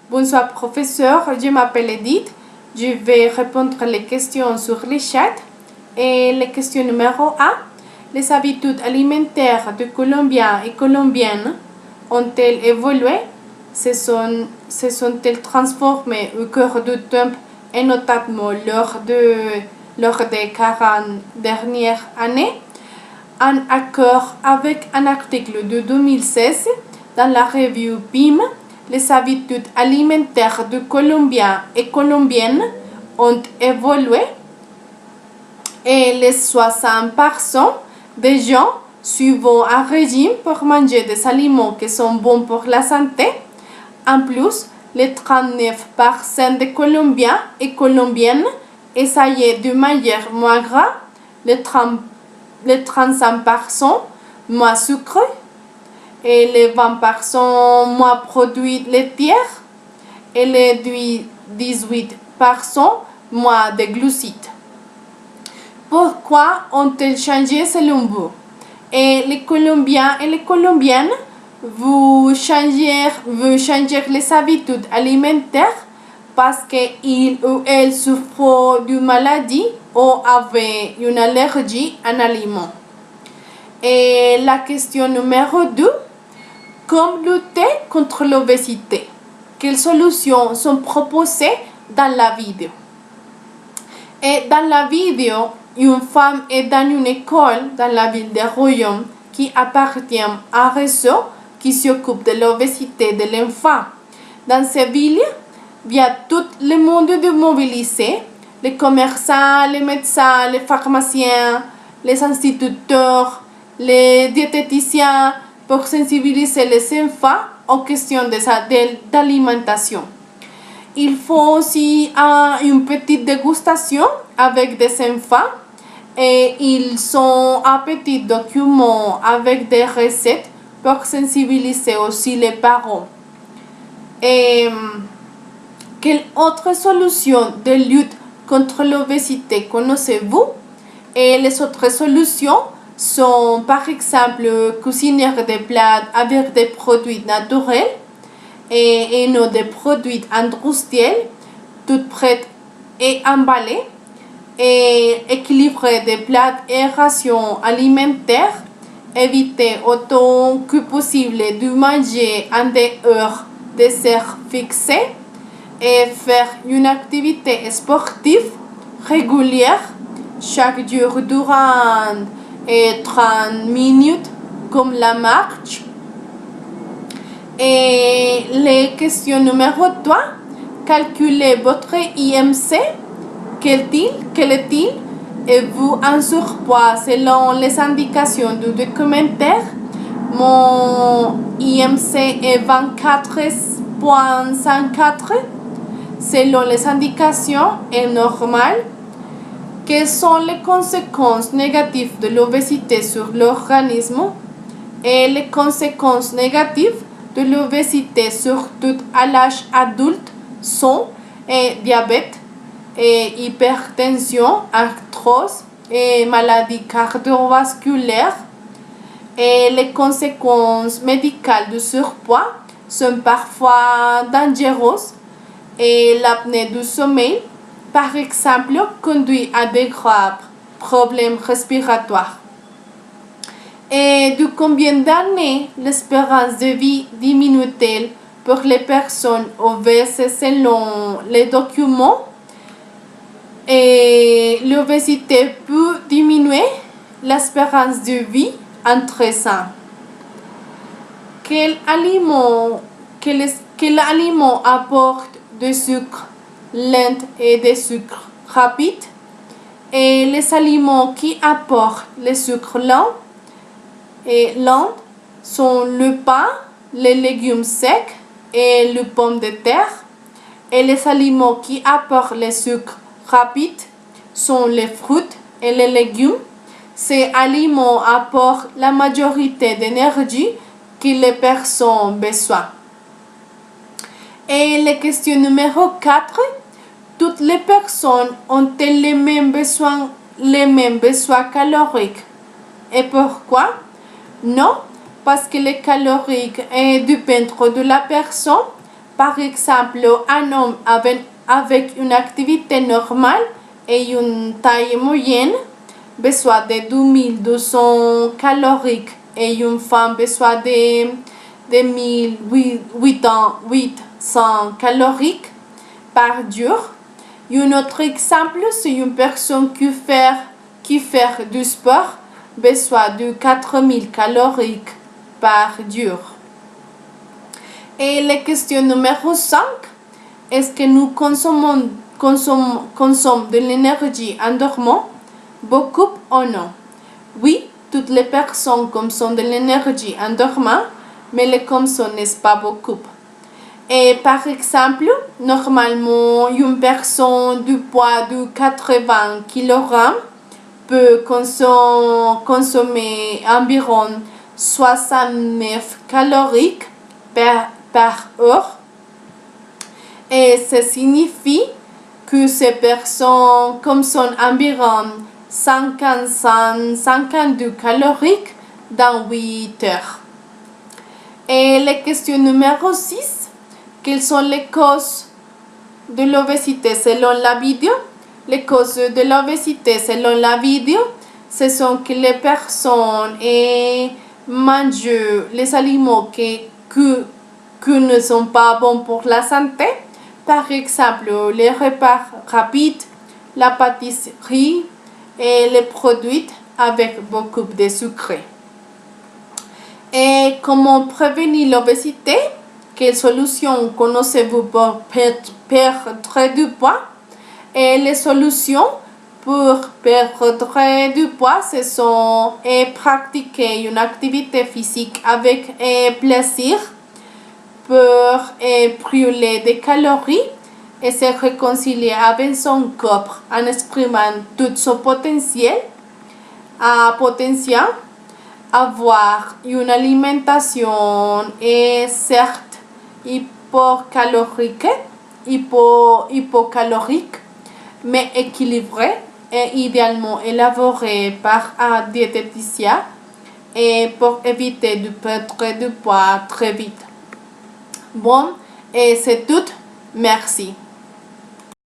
Bonsoir professeur, je m'appelle Edith. Je vais répondre les questions sur le chat. Et la question numéro 1. Les habitudes alimentaires de Colombiens et Colombiennes ont-elles évolué? Se sont-elles transformées au cours du temps et notamment lors des 40 dernières années? En accord avec un article de 2016 dans la revue PIM, les habitudes alimentaires de Colombiens et Colombiennes ont évolué et les 60% des gens suivent un régime pour manger des aliments qui sont bons pour la santé. En plus, les 39% des Colombiens et Colombiennes essayaient de manger moins gras, les 35% moins sucré et les 20% moins produits laitiers et les 18% moins de glucides. Pourquoi ont-ils changé selon vous? Et les Colombiens et les Colombiennes, vous changez les habitudes alimentaires parce qu'ils ou elles souffrent d'une maladie ou avaient une allergie à un aliment. Et la question numéro 2, comment lutter contre l'obésité? Quelles solutions sont proposées dans la vidéo? Et dans la vidéo, une femme est dans une école dans la ville de Royan qui appartient à un réseau qui s'occupe de l'obésité de l'enfant. Dans cette ville, il y a tout le monde de mobilisé, les commerçants, les médecins, les pharmaciens, les instituteurs, les diététiciens pour sensibiliser les enfants aux questions d'alimentation. Il faut aussi une petite dégustation avec des enfants et ils ont un petit document avec des recettes pour sensibiliser aussi les parents. Et quelle autre solution de lutte contre l'obésité connaissez-vous? Et les autres solutions sont par exemple cuisiner des plats avec des produits naturels et non des produits industriels, tout prêts et emballés, et équilibrer des plats et rations alimentaires, éviter autant que possible de manger en des heures fixées et faire une activité sportive régulière chaque jour durant 30 minutes comme la marche. Et les questions numéro 3, calculez votre IMC, quel est-il? Êtes-vous en surpoids selon les indications du documentaire? Mon IMC est 24,54. Selon les indications, est normal. Quelles sont les conséquences négatives de l'obésité sur l'organisme? Et les conséquences négatives de l'obésité, surtout à l'âge adulte, sont diabète, et hypertension, arthrose et maladies cardiovasculaires. Et les conséquences médicales du surpoids sont parfois dangereuses et l'apnée du sommeil, par exemple, conduit à de graves problèmes respiratoires. Et de combien d'années l'espérance de vie diminue-t-elle pour les personnes obèses selon les documents? Et l'obésité peut diminuer l'espérance de vie en 13 ans. Quel aliment apporte du sucre lent et des sucres rapides? Et les aliments qui apportent le sucre lent sont le pain, les légumes secs et les pommes de terre. Et les aliments qui apportent le sucre rapide sont les fruits et les légumes. Ces aliments apportent la majorité d'énergie que les personnes ont besoin. Et la question numéro 4, toutes les personnes ont-elles les mêmes besoins caloriques? Et pourquoi? Non, parce que les caloriques dépendent de la personne. Par exemple, un homme avec une activité normale et une taille moyenne besoin de 2200 calories et une femme besoin de 1800 calories par jour. Et un autre exemple, c'est une personne qui fait du sport besoin de 4000 calories par jour. Et la question numéro 5, est-ce que nous consommons de l'énergie en dormant? Beaucoup ou non? Oui, toutes les personnes consomment de l'énergie en dormant, mais les consomment n'est pas beaucoup. Et par exemple, normalement, une personne du poids de 80 kg peut consommer environ 69 calories par heure. Et ça signifie que ces personnes consomment environ 52 calories dans 8 heures. Et la question numéro 6, quelles sont les causes de l'obésité selon la vidéo? Les causes de l'obésité selon la vidéo, ce sont que les personnes mangent les aliments qui ne sont pas bons pour la santé. Par exemple, les repas rapides, la pâtisserie et les produits avec beaucoup de sucre. Et comment prévenir l'obésité? Quelles solutions connaissez-vous pour perdre du poids? Et les solutions pour perdre du poids, ce sont pratiquer une activité physique avec plaisir, pour brûler des calories et se réconcilier avec son corps en exprimant tout son potentiel, avoir une alimentation certes hypocalorique, mais équilibrée et idéalement élaborée par un diététicien et pour éviter de perdre du poids très vite. Bon, et c'est tout. Merci.